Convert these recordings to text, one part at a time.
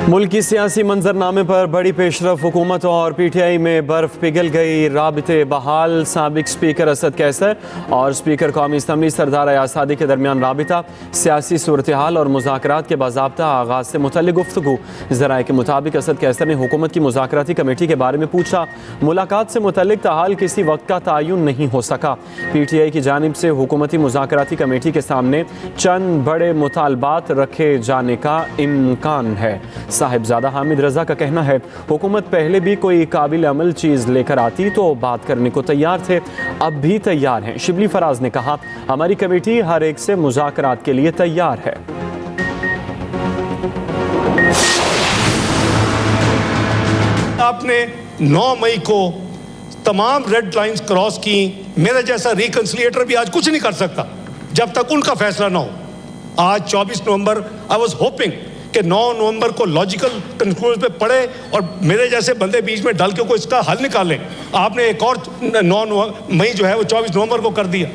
मुल्क की सियासी मंजरनामे पर बड़ी पेशरफ, हुकूमत और PTI में बर्फ पिघल गई, राबिते बहाल, साबिक स्पीकर असद कैसर और स्पीकर कौमी असम्बली सरदार अयाज सादिक के दरमियान राबिता, सियासी सूरत हाल और मुज़ाकरात के बाज़ाब्ता आगाज़ से मुतल्लिक़ गुफ्तगू। ज़राए के मुताबिक असद कैसर ने हुकूमत की मुज़ाकराती कमेटी के बारे में पूछा। मुलाकात से मुतल्लिक़ ताहाल किसी वक्त का तयन नहीं हो सका। PTI की जानिब से हुकूमती मुज़ाकराती कमेटी के सामने चंद बड़े मुतालबात रखे जाने का इम्कान है। साहिबजादा हामिद रजा का कहना है, हुकूमत पहले भी कोई काबिल अमल चीज़ लेकर आती तो बात करने को तैयार थे, अब भी तैयार हैं। शिबली फराज ने कहा, हमारी कमेटी हर एक से मुज़ाकरात के लिए तैयार है। आपने 9 मई को तमाम रेड लाइंस क्रॉस की। मेरा जैसा रिकंसिलिएटर भी आज कुछ नहीं कर सकता जब तक उनका फैसला ना हो। आज 24 नवंबर, आई वाज होपिंग कि 9 नवंबर को लॉजिकल कंक्लूजन पे पड़े और मेरे जैसे बंदे बीच में डाल के कोई इसका हल निकालें। आपने एक और 9 मई जो है वो 24 नवंबर को कर दिया।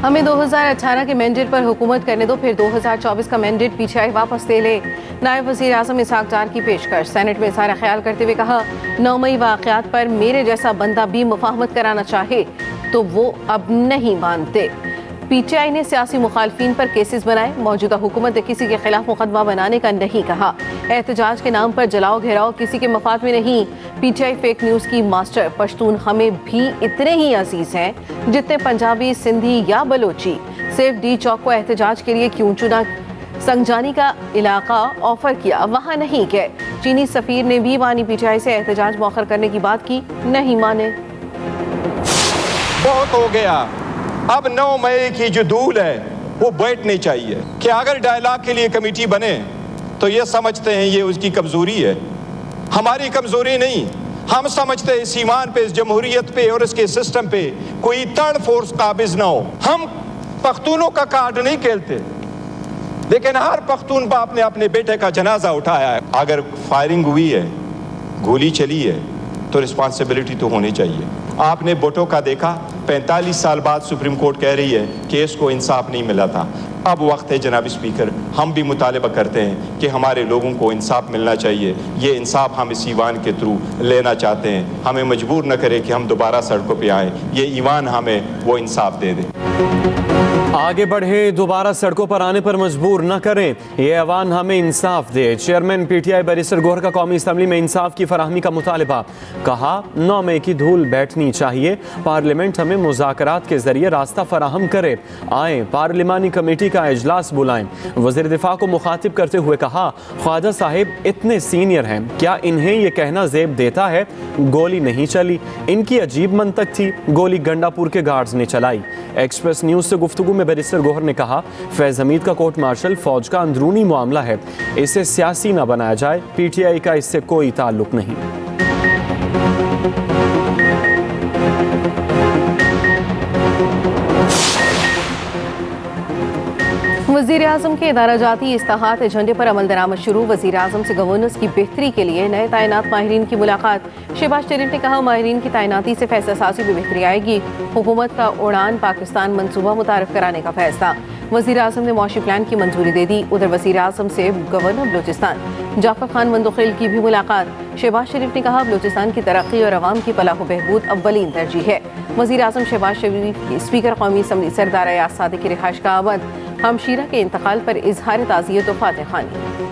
हमें 2018 के मैंडेट पर हुकूमत करने दो, फिर 2024 का मैंडेट PTI वापस ले ले। नायब वज़ीर आज़म इसहाक डार की पेशकश। सेनेट में इज़हार ख्याल करते हुए कहा, 9 मई वाक़यात पर मेरे जैसा बंदा भी मुफाहमत कराना चाहे तो वो अब नहीं मानते। PTI ने सियासी मुखालफिन पर केसेस बनाए। मौजूदा हुकूमत ने किसी के खिलाफ मुकदमा बनाने का नहीं कहा। एहतजाज के नाम पर जलाओ घेराव किसी के मफाद में नहीं। PTI फेक न्यूज़ की मास्टर। पश्तून हमें भी इतने ही अजीज हैं जितने पंजाबी, सिंधी या बलोची। सेफ डी चौक को एहतजाज के लिए क्यों चुना? संगजानी का इलाका ऑफर किया, वहाँ नहीं गए। चीनी सफीर ने भी मानी PTI से एहतजाज मौखर करने की बात की, नहीं माने। बहुत हो गया, अब 9 मई की जो धूल है वो बैठनी चाहिए कि अगर डायलॉग के लिए कमेटी बने तो ये समझते हैं ये उसकी कमजोरी है, हमारी कमजोरी नहीं। हम समझते हैं इस ईमान पे, इस जमहूरियत पे और इसके सिस्टम पे कोई थर्ड फोर्स काबिज ना हो। हम पख्तूनों का कार्ड नहीं खेलते, लेकिन हर पख्तून बाप ने अपने बेटे का जनाजा उठाया है। अगर फायरिंग हुई है, गोली चली है तो रिस्पॉन्सिबिलिटी तो होनी चाहिए। आपने भुट्टो का देखा, 45 साल बाद सुप्रीम कोर्ट कह रही है कि इसको इंसाफ नहीं मिला था। अब वक्त है जनाब स्पीकर, हम भी मुतालबा करते हैं कि हमारे लोगों को इंसाफ मिलना चाहिए। ये इंसाफ हम इस ईवान के थ्रू लेना चाहते हैं। हमें मजबूर न करे कि हम दोबारा सड़कों पे आएँ, ये ईवान हमें वो इंसाफ दे दे। आगे बढ़े, दोबारा सड़कों पर आने पर मजबूर न करें, ये ऐवान हमें इंसाफ दे। चेयरमैन PTI बैरिस्टर गोहर का कौमी असम्बली में इंसाफ की फराहमी का मुतालबा। कहा, 9 मई की धूल बैठनी चाहिए, पार्लियामेंट हमें मुज़ाकरात के जरिए रास्ता फराहम करे। आए पार्लिमानी कमेटी का इजलास बुलाएं। वज़ीर दिफा को मुखातिब करते हुए कहा, ख्वाजा साहिब इतने सीनियर हैं, क्या इन्हें ये कहना ज़ेब देता है गोली नहीं चली? इनकी अजीब मंतक थी, गोली गंडापुर के गार्ड्स ने चलाई। एक्सप्रेस न्यूज़ से गुफ्तगू में बैरिस्टर गोहर ने कहा, फैज़ हमीद का कोर्ट मार्शल फौज का अंदरूनी मामला है, इसे सियासी न बनाया जाए। PTI का इससे कोई ताल्लुक नहीं। वज़ीर आज़म के इदारा जाती इस्लाहात एजेंडे पर अमल दरामद शुरू। वज़ीर आज़म से गवर्नेंस की बेहतरी के लिए नए तैनात माहिरीन की मुलाकात। शहबाज शरीफ ने कहा, माहिरीन की तैनाती से फैसला साजी में बेहतरी आएगी। हुकूमत का उड़ान पाकिस्तान मंसूबा मुतारफ कराने का फैसला। वज़ीर आज़म ने मुआशी प्लान की मंजूरी दे दी। उधर वज़ीर आज़म से गवर्नर बलूचिस्तान जाफर खान मंदोखिल की भी मुलाकात। शहबाज शरीफ ने कहा, बलूचिस्तान की तरक्की और अवाम की फलाह व बहबूद अव्वलीन तरजीह है। वज़ीर आज़म शहबाज शरीफ की स्पीकर कौमी असम्बली सरदार अयाज सादिक की रिहाइश का आमद। हमशीरा के इंतकाल पर इजहार ताज़ियत व फातिहानी।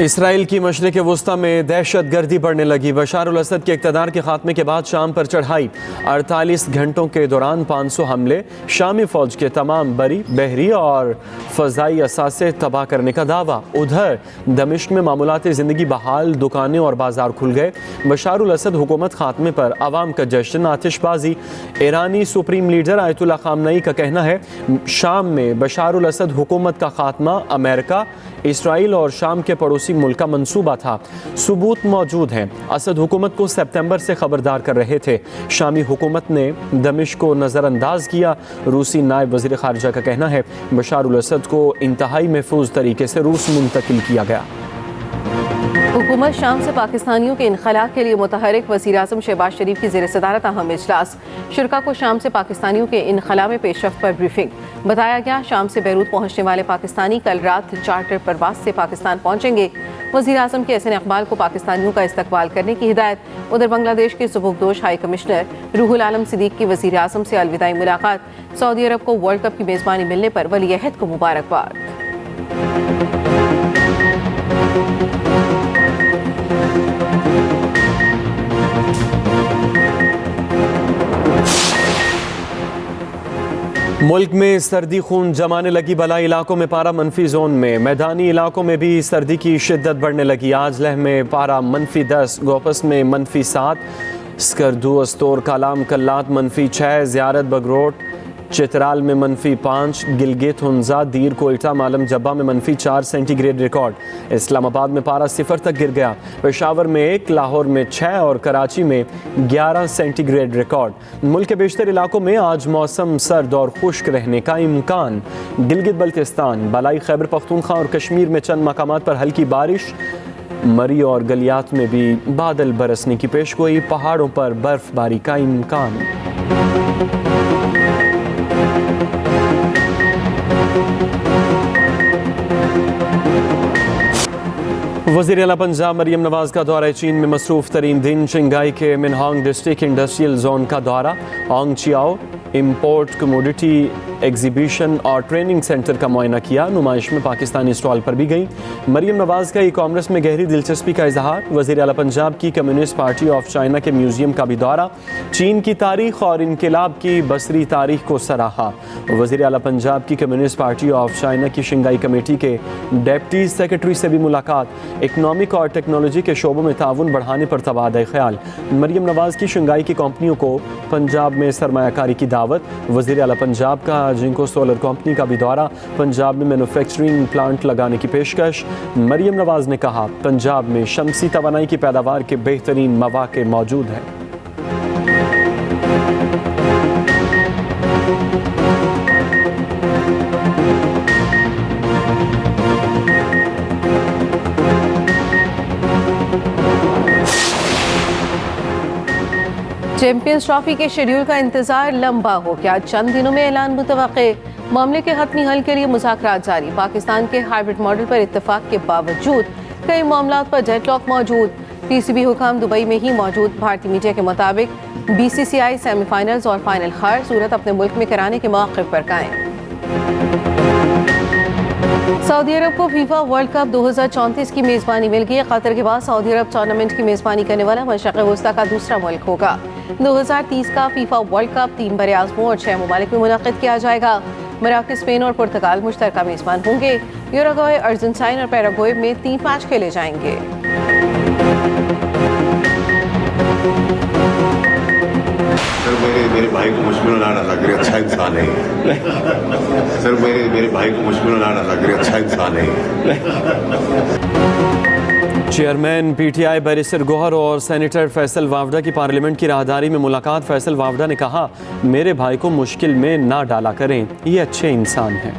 इसराइल की मशरिक़ वस्ता में दहशत गर्दी बढ़ने लगी। बशार अल असद के इक़्तिदार के खात्मे के बाद शाम पर चढ़ाई। 48 घंटों के दौरान 500 हमले। शामी फ़ौज के तमाम बरी, बहरी और फ़ज़ाई असासे तबाह करने का दावा। उधर दमिश्क में मामूलात ज़िंदगी बहाल, दुकानें और बाजार खुल गए। बशार अल असद हुकूमत खात्मे पर आवाम का जश्न, आतिशबाजी। ईरानी सुप्रीम लीडर आयतुल्लाह ख़ामनई का कहना है, शाम में बशार अल असद हुकूमत का खात्मा अमेरिका, इसराइल और शाम के पड़ोसी मुल्क का मंसूबा था। सबूत मौजूद हैं। असद हुकूमत को सितंबर से खबरदार कर रहे थे। शामी हुकूमत ने दमिश्क को नज़रअंदाज किया। रूसी नायब वज़ीर ख़ारिजा का कहना है, बशार अल असद को इंतहाई महफूज तरीके से रूस मुंतकिल किया गया। हुकूमत शाम से पाकिस्तानियों के इनखला के लिए मुतहरिक वज़ीर आज़म शहबाज शरीफ की ज़ेर सदारत अहम इजलास। शुरा को शाम से पाकिस्तानियों के इनखला में पेशरफ्त पर ब्रीफिंग। बताया गया शाम से बैरूत पहुँचने वाले पाकिस्तानी कल रात चार्टर परवास से पाकिस्तान पहुँचेंगे। वज़ीर आज़म के एहसन इक़बाल को पाकिस्तानियों का इस्तकबाल करने की हिदायत। उधर बांग्लादेश के सुबुकदोश हाई कमिश्नर रूहुल आलम सिद्दीक़ की वज़ीर आज़म से अलविदाई मुलाकात। सऊदी अरब को वर्ल्ड कप की मेज़बानी मिलने पर वली अहद को मुबारकबाद। मुल्क में सर्दी खून जमाने लगी, बलाई इलाकों में पारा मनफी जोन में, मैदानी इलाकों में भी सर्दी की शिद्दत बढ़ने लगी। आज लेह में पारा -10, गोपस में -7, स्कर्दू, अस्तोर, कालाम, कल्लात -6, ज़ियारत, बगरोट, चित्राल में -5, गिलगित, हुंजा, दीर, कोयटा, मालम जब्बा में -4 सेंटीग्रेड रिकॉर्ड। इस्लामाबाद में पारा 0 तक गिर गया। पेशावर में 1, लाहौर में 6 और कराची में 11 सेंटीग्रेड रिकॉर्ड। मुल्क के बेशतर इलाकों में आज मौसम सर्द और खुश्क रहने का इम्कान। गिलगित बल्तिस्तान, बलाई खैबर पख्तूनख्वा और कश्मीर में चंद मकामात पर हल्की बारिश। मरी और गलियात में भी बादल बरसने की पेशगोई। पहाड़ों पर बर्फबारी का इम्कान। वज़ीर आला पंजाब मरियम नवाज का दौरा चीन में मसरूफ़ तरीन दिन। शंघाई के मिनहांग डिस्ट्रिक्ट इंडस्ट्रियल जोन का दौरा। Hong Chiao import commodity exhibition और ट्रेनिंग सेंटर का मुआयना किया। नुमाइश में पाकिस्तानी स्टॉल पर भी गई। मरियम नवाज का ई कॉमर्स में गहरी दिलचस्पी का इजहार। वज़ीर आला पंजाब की कम्युनिस्ट पार्टी ऑफ चाइना के म्यूजियम का भी दौरा। चीन की तारीख और इनकलाब की बसरी तारीख को सराहा। वज़ीर आला पंजाब की कम्युनिस्ट पार्टी ऑफ चाइना की शंघाई कमेटी के डेप्टी सेक्रेटरी से भी मुलाकात। इकनॉमिक और टेक्नोलॉजी के शोबों में ताउन बढ़ाने पर तबादला ख्याल। मरियम नवाज की शंघाई की कंपनियों को पंजाब में सरमायाकारी की दावत। वज़ीर आला पंजाब का जिंको सोलर कंपनी का भी दौरा। पंजाब में मैन्युफैक्चरिंग प्लांट लगाने की पेशकश। मरियम नवाज ने कहा पंजाब में शमसी तवानाई की पैदावार के बेहतरीन मौके मौजूद हैं। चैंपियंस ट्रॉफी के शेड्यूल का इंतजार लंबा हो गया। चंद दिनों में ऐलान मुतवक्के। मामले के हतमी हल के लिए मुज़ाकरात जारी। पाकिस्तान के हाइब्रिड मॉडल पर इत्तेफाक के बावजूद कई मामलात पर डेडलॉक मौजूद। पीसीबी हुकाम दुबई में ही मौजूद। भारतीय मीडिया के मुताबिक बीसीसीआई सेमीफाइनल्स और फाइनल हर सूरत अपने मुल्क में कराने के मौके पर कायम। सऊदी अरब को फीफा वर्ल्ड कप 2034 की मेज़बानी मिल गई। कतर के बाद सऊदी अरब टूर्नामेंट की मेज़बानी करने वाला मशरक़ वस्ता का दूसरा मुल्क होगा। 2030 का फीफा वर्ल्ड कप 3 बरे आज़मों और 6 ममालिक में मुनक़िद किया जाएगा। मराकज़, स्पेन और पुर्तगाल मुश्तरका मेज़बान होंगे। यूरुग्वे, अर्जेंटीना और पैराग्वे में 3 मैच खेले जाएंगे। सर मेरे भाई को मुश्किल लाना लग रहा, अच्छा इंसान है। सर मेरे भाई को मुश्किल लाना लग रहा, अच्छा इंसान है। चेयरमैन पीटीआई बैरिस्टर गौहर और सेनेटर फैसल वावडा की पार्लियामेंट की राहदारी में मुलाकात। फैसल वावडा ने कहा मेरे भाई को मुश्किल में ना डाला करें, ये अच्छे इंसान हैं।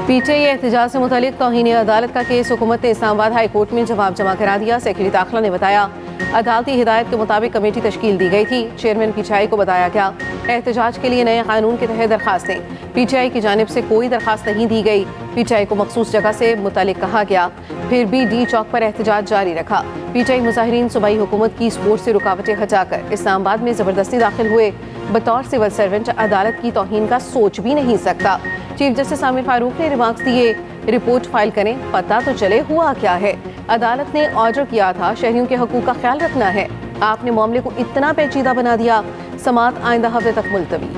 पीटीआई एहतजाज से मुतालिक तौहीन अदालत का केस हुकूमत ने इस्लामाबाद हाई कोर्ट में जवाब जमा करा दिया। सेक्रेटरी दाखिला ने बताया अदालती हिदायत के मुताबिक कमेटी तश्कील दी गई थी। चेयरमैन पीटीआई को बताया गया एहतजाज के लिए नए कानून के तहत दरखास्तें। पीटीआई की जानिब से कोई दरखास्त नहीं दी गई। पीटीआई को मखसूस जगह से मुतलिक कहा गया, फिर भी डी चौक पर एहतजाज जारी रखा। पीटीआई मुजाहिरीन सूबाई हुकूमत की स्पोर्ट से रुकावटें हटाकर इस्लामाबाद में ज़बरदस्ती दाखिल हुए। बतौर सिविल सर्वेंट अदालत की तौहीन का सोच भी नहीं सकता। चीफ जस्टिस आमिर फारूक ने रिमार्क्स दिए, रिपोर्ट फाइल करें, पता तो चले हुआ क्या है। अदालत ने ऑर्डर किया था शहरियों के हकूक का ख्याल रखना है, आपने मामले को इतना पेचीदा बना दिया। समाअत आइंदा हफ्ते तक मुलतवी।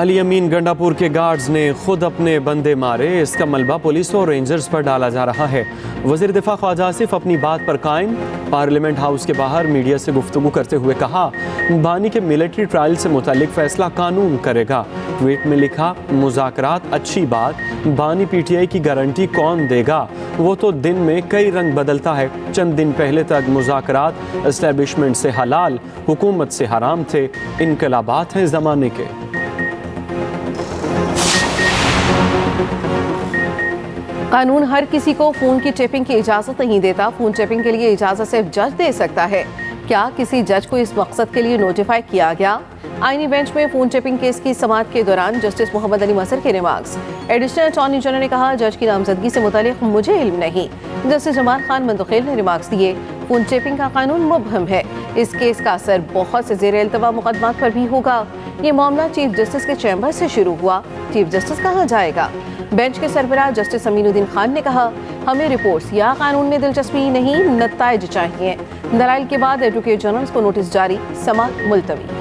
अली अमीन गंडापुर के गार्ड्स ने खुद अपने बंदे मारे, इसका मलबा पुलिस और रेंजर्स पर डाला जा रहा है। वज़ीर दिफा ख्वाजा आसिफ अपनी बात पर कायम, पार्लियामेंट हाउस के बाहर मीडिया से गुफ्तगू करते हुए कहा बानी के मिलिट्री ट्रायल से मुतालिक फैसला कानून करेगा। ट्वीट में लिखा मुज़ाकरात अच्छी बात, बानी पीटीआई की गारंटी कौन देगा, वो तो दिन में कई रंग बदलता है। चंद दिन पहले तक मुज़ाकरात एस्टेब्लिशमेंट से हलाल, हुकूमत से हराम थे, इनकलाबात हैं ज़माने के। कानून हर किसी को फोन की टैपिंग की इजाजत नहीं देता। फोन टैपिंग के लिए इजाजत सिर्फ जज दे सकता है। क्या किसी जज को इस मकसद के लिए नोटिफाई किया गया? आईनी बेंच में फोन टैपिंग केस की समाअत के दौरान जस्टिस मोहम्मद अली मसर के रिमार्क्स। एडिशनल अटॉर्नी जनरल ने कहा जज की नामजदगी से मुतालिक मुझे इल्म नहीं। जस्टिस जमाल खान मंतुखेल ने रिमार्क्स दिए फोन टैपिंग का कानून मुबहम है, इस केस का असर बहुत से ज़ेर इल्तवा मुकदमात पर भी होगा। ये मामला चीफ जस्टिस के चैम्बर से शुरू हुआ, चीफ जस्टिस कहाँ जाएगा? बेंच के सरबराह जस्टिस अमीनुद्दीन खान ने कहा हमें रिपोर्ट्स या कानून में दिलचस्पी नहीं, नताइज चाहिए। दलाइल के बाद एडवोकेट जनरल्स को नोटिस जारी, समाअत मुलतवी।